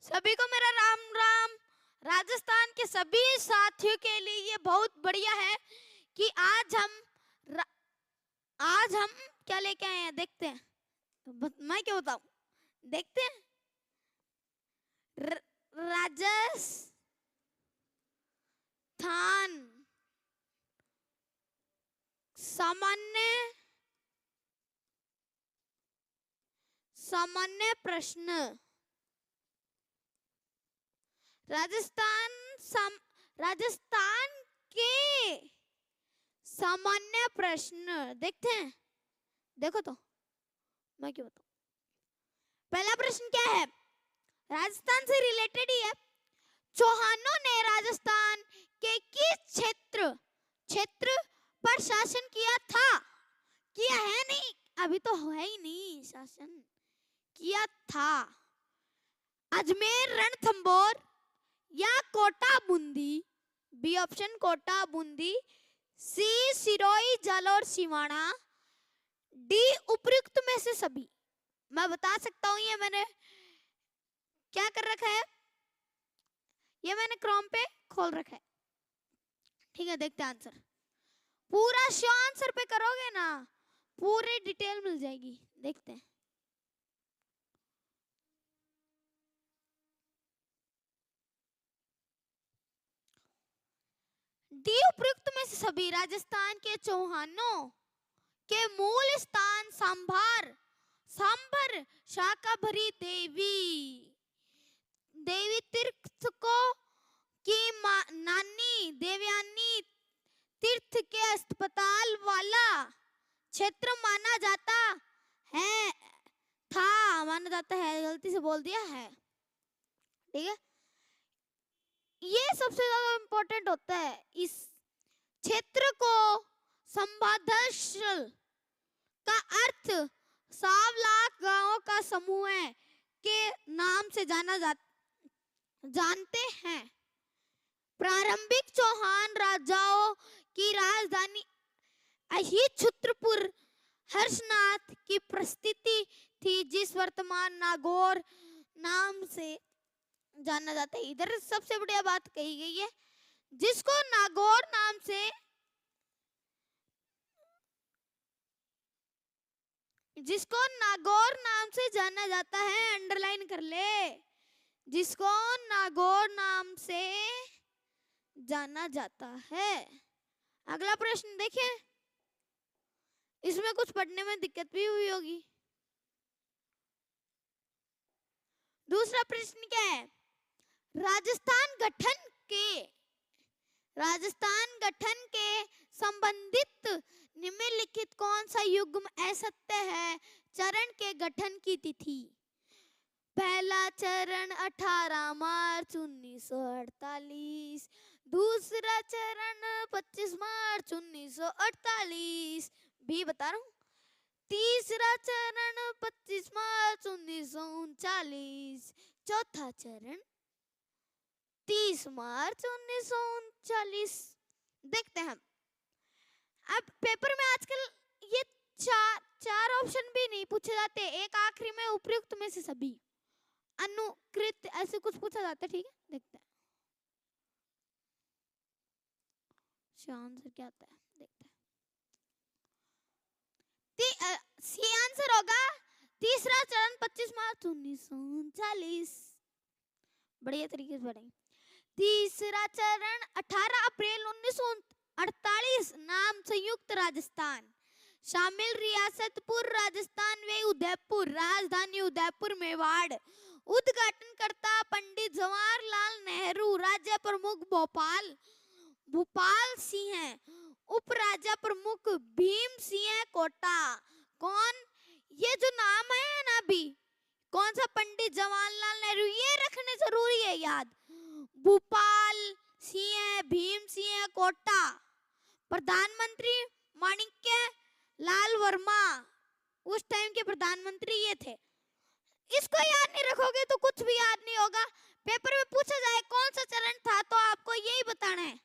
सभी को मेरा राम राम। राजस्थान के सभी साथियों के लिए ये बहुत बढ़िया है कि रा- आज हम क्या लेके आए हैं, देखते हैं। मैं क्या बताऊं, देखते हैं। राजस्थान सामान्य सामान्य प्रश्न। राजस्थान राजस्थान के सामान्य प्रश्न देखते हैं। देखो तो, मैं क्या बताऊं। पहला प्रश्न क्या है, राजस्थान से रिलेटेड ही है। चौहानों ने राजस्थान के किस क्षेत्र क्षेत्र पर शासन किया था? किया है नहीं, अभी तो है ही नहीं, शासन किया था। अजमेर, रणथंभौर या कोटा बूंदी? बी ऑप्शन कोटा बूंदी, सी सिरोही जालोर सिवाना, डी उपयुक्त में से सभी। मैं बता सकता हूं, ये मैंने क्या कर रखा है, ये मैंने क्रोम पे खोल रखा है। ठीक है, देखते हैं आंसर। पूरा शो आंसर पे करोगे ना, पूरी डिटेल मिल जाएगी। देखते हैं। डी उपयुक्त में से सभी। राजस्थान के चौहानों के मूल स्थान सांभर शाकाभरी देवी तीर्थ को की नानी देवयानी तीर्थ के अस्पताल वाला क्षेत्र माना जाता है, माना जाता है, गलती से बोल दिया है। ठीक है, ये सबसे ज्यादा इंपॉर्टेंट होता है। इस क्षेत्र को संबंधशल का अर्थ 100 लाख गांवों का समूह है के नाम से जानते हैं। प्रारंभिक चौहान राजाओं की राजधानी अहिच्छत्रपुर हर्षनाथ की प्रस्थिति थी, जिस वर्तमान नागौर नाम से जाना जाता है। इधर सबसे बढ़िया बात कही गई है, जिसको नागौर नाम से जाना जाता है। अंडरलाइन कर ले, जिसको नागौर नाम से जाना जाता है। अगला प्रश्न देखिए, इसमें कुछ पढ़ने में दिक्कत भी हुई होगी। दूसरा प्रश्न क्या है, राजस्थान गठन के संबंधित निम्नलिखित कौन सा युग्म असत्य है? चरण के गठन की तिथि। पहला चरण 18 मार्च 1948, दूसरा चरण 25 मार्च 1948, भी बता रहा हूँ। तीसरा चरण 25 मार्च 1939, चौथा चरण 30 मार्च 1939। देखते हैं। अब पेपर में आजकल ये चार ऑप्शन भी नहीं पूछे जाते, एक आखिरी में उपयुक्त में से सभी, अनुकृत, ऐसे कुछ पूछा जाता है। ठीक है, देखते हैं आंसर क्या आता है। देखते हैं, सी आंसर होगा तीसरा चरण 25 मार्च 1939। बढ़िया तरीके से पढ़ेंगे। तीसरा चरण 18 अप्रैल 1948, नाम संयुक्त राजस्थान, शामिल रियासतपुर राजस्थान व उदयपुर, राजधानी उदयपुर मेवाड़, उद्घाटनकर्ता पंडित जवाहरलाल नेहरू, राज्य प्रमुख भोपाल सिंह है, उप राज्य प्रमुख भीम सिंह कोटा। कौन, ये जो नाम है ना, अभी कौन सा पंडित जवाहरलाल नेहरू, ये रखने जरूरी है याद। भोपाल सिंह भीम सिंह कोटा। प्रधानमंत्री माणिक्य लाल वर्मा, उस टाइम के प्रधानमंत्री ये थे। इसको याद नहीं रखोगे तो कुछ भी याद नहीं होगा। पेपर में पूछा जाए कौन सा चरण था, तो आपको यही बताना है।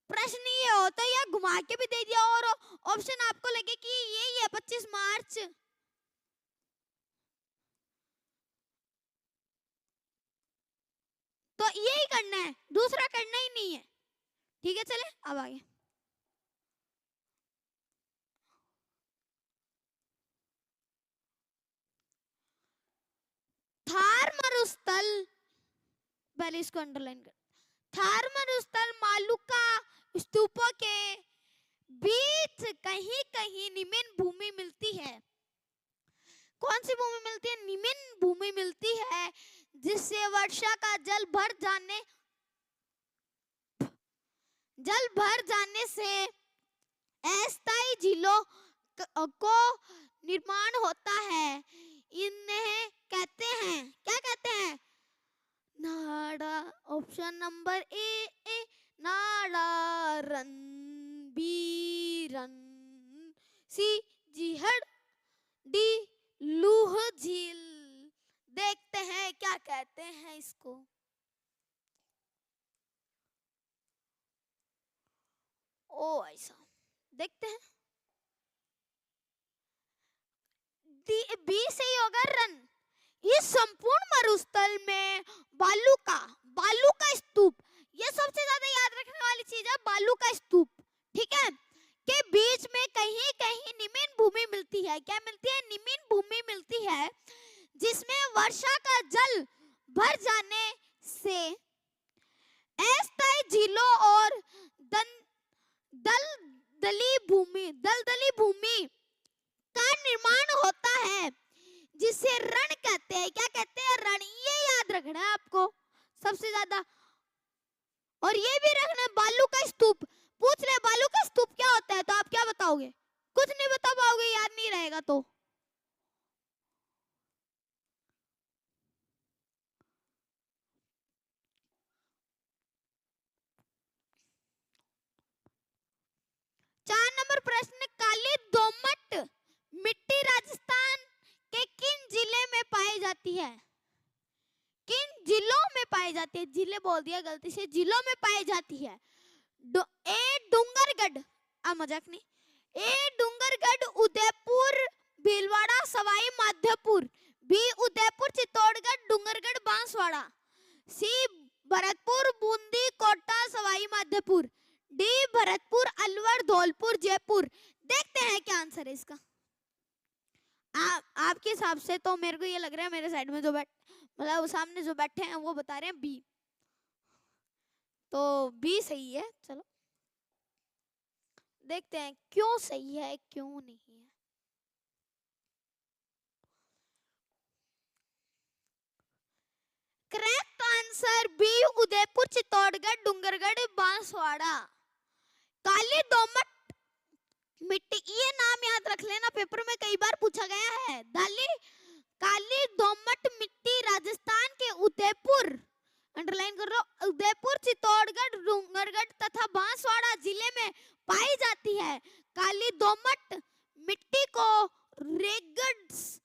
प्रश्न ये होता है, या घुमा के भी दे दिया और ऑप्शन आपको लगे कि यही है 25 मार्च। तो यही करना है, दूसरा करना ही नहीं है। ठीक है, चले अब आगे। थार मरुस्थल, पहले इसको अंडरलाइन कर। थार मरुस्थल मालुका स्तूपों के बीच कहीं कहीं निम्न भूमि मिलती है। कौन सी भूमि मिलती है? निम्न भूमि मिलती है, जिससे वर्षा का जल भर जाने से अस्थायी झीलों को निर्माण होता है। इन्हें कहते हैं, क्या कहते हैं? नाड़ा। ऑप्शन नंबर ए नाड़ा, रन बी रन, सी जिहड़, डी लूह झील। देखते हैं क्या कहते हैं इसको। ओ ऐसा, देखते हैं। बी सही होगा, रन। इस संपूर्ण मरुस्थल में बालू का स्तूप, ये सबसे ज्यादा याद रखने वाली चीज है, बालू का स्तूप, ठीक है, के बीच में कहीं कहीं निम्न भूमि मिलती है। क्या मिलती है? निम्न भूमि मिलती है, जिसमें वर्षा का जल भर जाने से अस्थायी झीलों और दलदली भूमि का निर्माण होता है, जिसे रण कहते हैं। क्या कहते हैं? रण। ये याद रखना है आपको सबसे ज्यादा। और ये भी रखना है, बालू का स्तूप। पूछ ले बालू का स्तूप क्या होता है, तो आप क्या बताओगे? कुछ नहीं बता पाओगे, याद नहीं रहेगा तो। चार नंबर प्रश्न, काली दोमट मिट्टी राजस्थान के किन जिले में पाई जाती है? किन जिलों में पाई जाती है? जिले बोल दिया गलती से, जिलों में पाई जाती है। ए डूंगरगढ़, मजाक नहीं, ए डूंगरगढ़, उदयपुर, भीलवाड़ा, सवाई माधोपुर। बी उदयपुर, चित्तौड़गढ़, डूंगरगढ़, बांसवाड़ा। सी भरतपुर, बूंदी, कोटा, सवाई माधोपुर। डी भरतपुर, अलवर, धौलपुर, जयपुर। देखते हैं क्या आंसर है इसका। आपके हिसाब से तो मेरे को ये लग रहा है, मेरे साइड में जो मतलब सामने जो बैठे हैं वो बता रहे हैं बी, तो बी सही है। चलो देखते हैं क्यों सही है क्यों नहीं है। Correct answer B, Udaipur, Chittorgarh, Dungargarh, Banswara. काली दोमट मिट्टी, ये नाम याद रख लेना, पेपर में कई बार पूछा गया है। काली दोमट मिट्टी राजस्थान के उदयपुर, अंडरलाइन कर लो, उदयपुर, चित्तौड़गढ़, डूंगरगढ़ तथा बांसवाड़ा जिले में पाई जाती है। काली दोमट मिट्टी को रेगड्स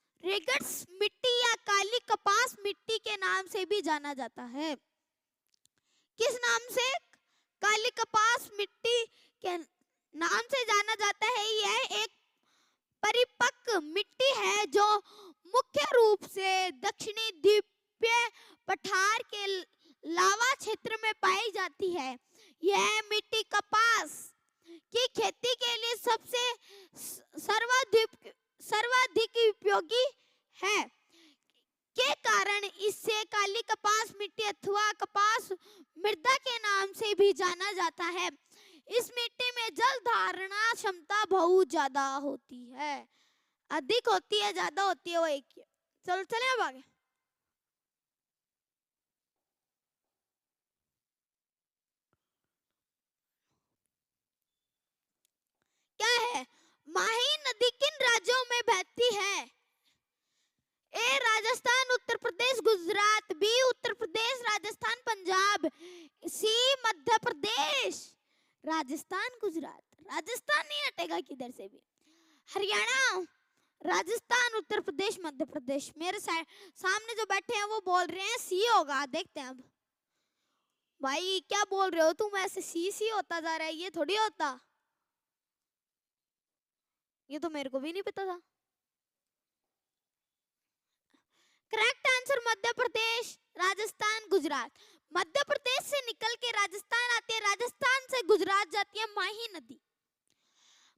मिट्टी या काली कपास मिट्टी के नाम से भी जाना जाता है। किस नाम से? काली कपास मिट्टी के नाम से जाना जाता है। यह एक परिपक्व मिट्टी है जो मुख्य रूप से दक्षिणी द्वीपीय पठार के लावा क्षेत्र में पाई जाती है। यह मिट्टी कपास की खेती के लिए सबसे सर्वाधिक उपयोगी है के कारण इसे काली कपास मिट्टी अथवा कपास मृदा के नाम से भी जाना जाता है। इस मिट्टी में जल धारणा क्षमता बहुत ज्यादा होती है, अधिक होती है, ज्यादा होती है, वो एक ही। चलो चले अब आगे। क्या है? माही नदी किन राज्यों में बहती है? ए राजस्थान, उत्तर प्रदेश, गुजरात। बी उत्तर प्रदेश, राजस्थान, पंजाब। सी मध्य प्रदेश, राजस्थान, गुजरात। राजस्थान नहीं हटेगा किधर से भी। हरियाणा, राजस्थान, उत्तर प्रदेश, मध्य प्रदेश। मेरे सामने जो बैठे हैं वो बोल रहे हैं सी होगा। देखते हैं अब। भाई क्या बोल रहे हो तुम? ऐसे सी होता जा रहा है, ये थोड़ी होता। ये तो मेरे को भी नहीं पता था। Correct answer Madhya Pradesh, Rajasthan, Gujarat. मध्य प्रदेश से निकल के राजस्थान आती है, राजस्थान से गुजरात जाती है माही नदी।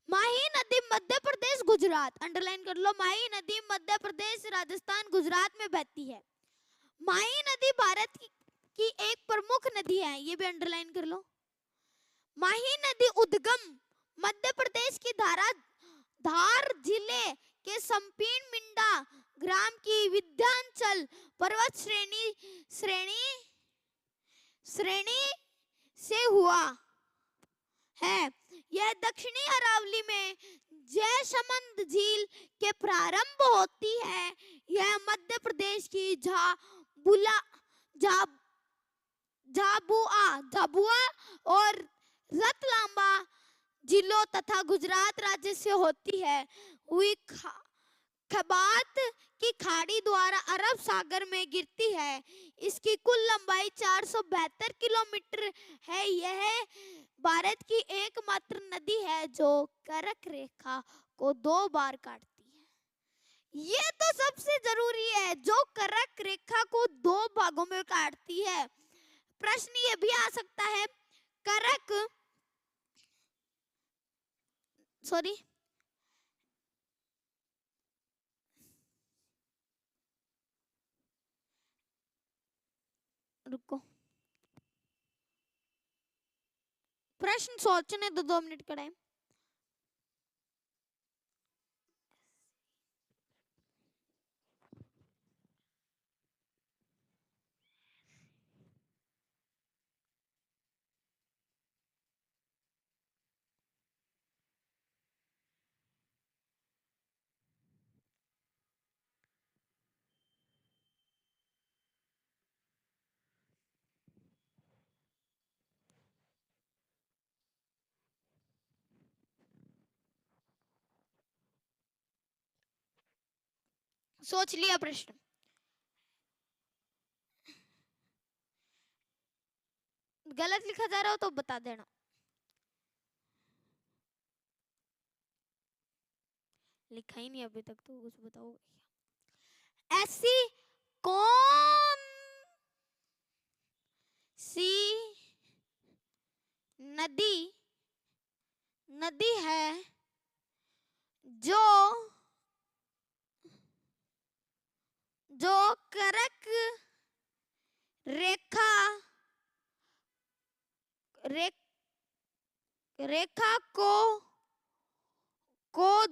माही नदी मध्य प्रदेश गुजरात, अंडरलाइन कर लो, माही नदी मध्य प्रदेश राजस्थान गुजरात में बहती है। माही नदी भारत की एक प्रमुख नदी है, ये भी अंडरलाइन कर लो। माही नदी उद्गम मध्य प्रदेश की धार जिले के संपीन मिंडा ग्राम की विंध्याचल पर्वत श्रेणी से हुआ है। यह दक्षिणी अरावली में जयसमंद झील के प्रारंभ होती है। यह मध्य प्रदेश की झाबुआ और रतलामा जिलों तथा गुजरात राज्य से होती है। हुई खबात की खाड़ी द्वारा अरब सागर में गिरती है। इसकी कुल लंबाई 472 किलोमीटर है। यह भारत की एकमात्र नदी है जो कर्क रेखा को 2 बार काटती है। ये तो सबसे जरूरी है, जो कर्क रेखा को 2 भागों में काटती है। प्रश्न ये भी आ सकता है, रुको, प्रश्न सोचने दो, 2 मिनट का टाइम। सोच लिया प्रश्न? गलत लिखा जा रहा हो तो बता देना। लिखा ही नहीं अभी तक तो कुछ बताओगे। ऐसी कौन सी नदी है जो कर्क रेखा को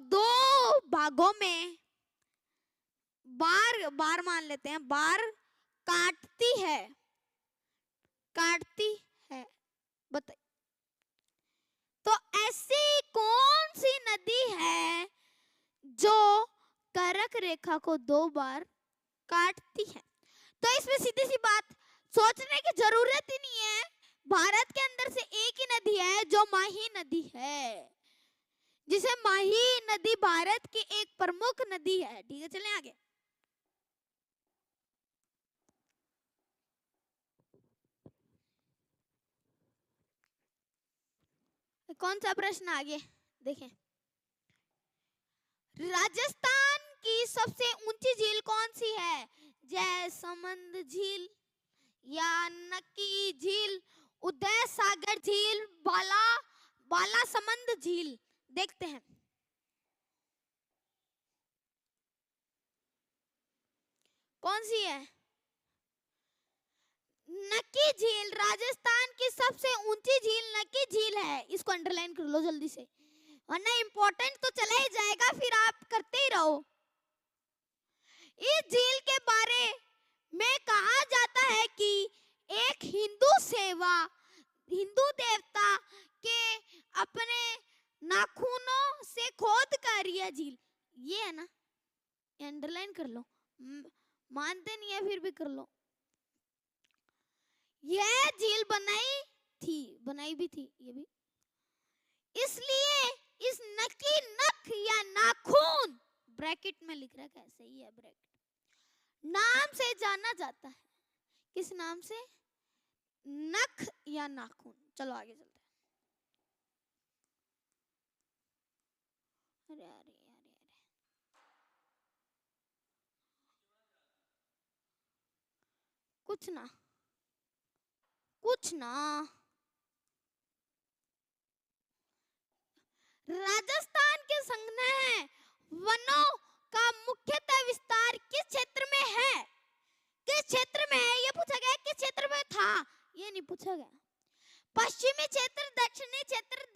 2 भागों में बार मान लेते हैं, बार काटती है बताइए। तो ऐसी कौन सी नदी है जो कर्क रेखा को 2 बार काटती है? तो इसमें सीधी सी बात, सोचने की जरूरत ही नहीं है। भारत के अंदर से एक ही नदी है जो माही नदी है, जिसे माही नदी भारत की एक प्रमुख नदी है। ठीक है, चलें आगे। कौन सा प्रश्न आगे देखें। राजस्थान की सबसे ऊंची झील कौन सी है? जयसमंद झील या नक्की झील, उदय सागर झील, बालासमंद झील? देखते हैं कौन सी है। नक्की झील राजस्थान की सबसे ऊंची झील नक्की झील है। इसको अंडरलाइन कर लो जल्दी से, वरना इंपॉर्टेंट तो चला ही जाएगा, फिर आप करते ही रहो। इस झील के बारे में कहा जाता है कि एक हिंदू देवता के अपने नाखूनों से खोद कर यह झील, ये है ना, अंडरलाइन कर लो, मानते नहीं है फिर भी कर लो। यह झील बनाई भी थी ये भी, इसलिए इस नख या नाखून ब्रैकेट में लिख रखा है, सही है ब्रैकेट, नाम से जाना जाता है। किस नाम से? नख या नाखून। चलो आगे चलते हैं। अरे अरे अरे अरे, कुछ ना, कुछ ना। राजस्थान के संघनय वनों का मुख्यतः विस्तार किस क्षेत्र में है? किस क्षेत्र में है ये पूछा गया, किस क्षेत्र में था ये नहीं पूछा गया। पश्चिमी क्षेत्र, दक्षिणी क्षेत्र,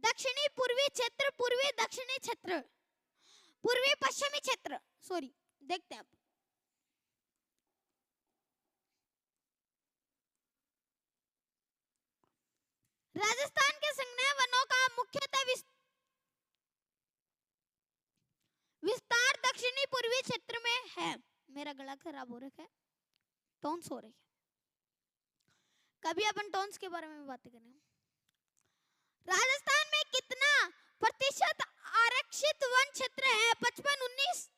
दक्षिणी पूर्वी क्षेत्र, पूर्वी दक्षिणी क्षेत्र, पूर्वी पश्चिमी क्षेत्र। सॉरी, देखते हैं अब। राजस्थान के संघनय वनों का मुख्यतः विस्तार दक्षिणी पूर्वी क्षेत्र में है। मेरा गला खराब हो रखा है, टोन्स हो रही है, कभी अपन टोन्स के बारे में बातें करें। राजस्थान में कितना प्रतिशत आरक्षित वन क्षेत्र है? 55, 19,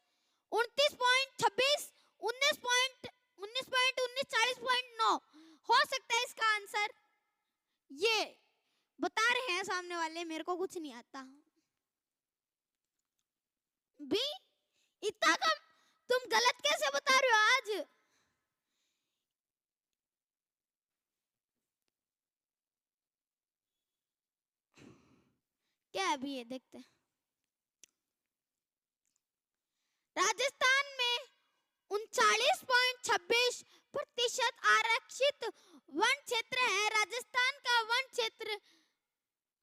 29.26, 19.19, 40.9 हो सकता है इसका आंसर। ये बता रहे हैं सामने वाले, मेरे को कुछ नहीं आता। बी, इतना कम तुम गलत कैसे बता रहे हो आज? क्या है अभी ये देखते हैं। राजस्थान में 39.26% आरक्षित वन क्षेत्र है। राजस्थान का वन क्षेत्र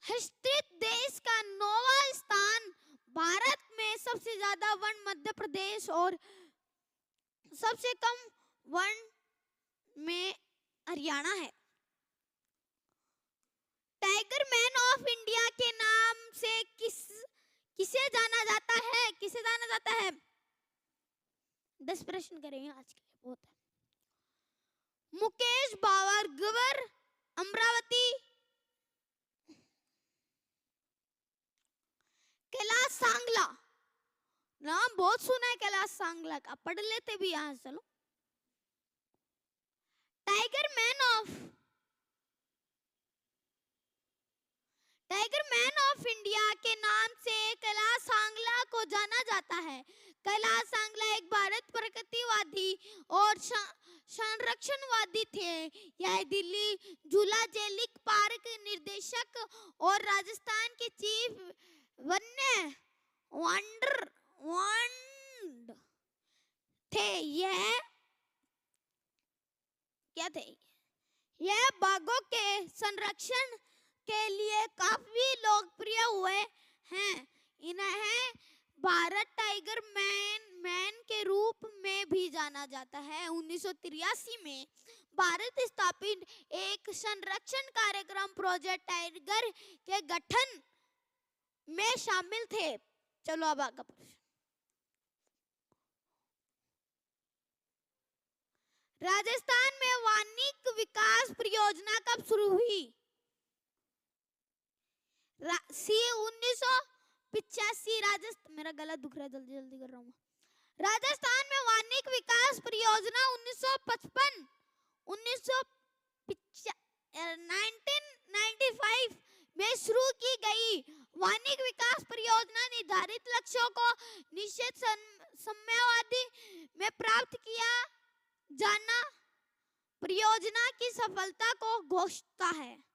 विस्तृत देश का 9वां स्थान, भारत में सबसे ज्यादा वन मध्य प्रदेश और सबसे कम वन में हरियाणा है। टाइगर मैन ऑफ इंडिया के नाम से किसे जाना जाता है? किसे जाना जाता है? 10 प्रश्न करेंगे आज के लिए, बहुत है। मुकेश बावरगवर, अमरावती, कैलाश सांगला, नाम बहुत सुना है कैलाश सांगला का, पढ़ लेते भी यहाँ। चलो, टाइगर मैन ऑफ इंडिया के नाम से कैलाश सांगला को जाना जाता है। कैलाश सांगला एक भारत प्रकृतिवादी और संरक्षणवादी थे। यह दिल्ली जूलॉजिकल पार्क निर्देशक और राजस्थान के चीफ वन्य वंड थे। यह क्या थे? यह बाघों के संरक्षण के लिए काफी लोकप्रिय हुए हैं। इन्हें भारत टाइगर मैन के रूप में भी जाना जाता है। 1983 में भारत स्थापित एक संरक्षण कार्यक्रम प्रोजेक्ट टाइगर के गठन में शामिल थे। चलो अब आगे प्रश्न। राजस्थान में वानिक विकास परियोजना कब शुरू हुई? सी 1985। राजस्थान, मेरा गला दुख रहा है, जल्दी जल्दी कर रहा हूँ। राजस्थान में वानिक विकास परियोजना 1955 1995 में शुरू की गई। वानिक विकास परियोजना निर्धारित लक्ष्यों को निश्चित समयावधि में प्राप्त किया जाना परियोजना की सफलता को घोषता है।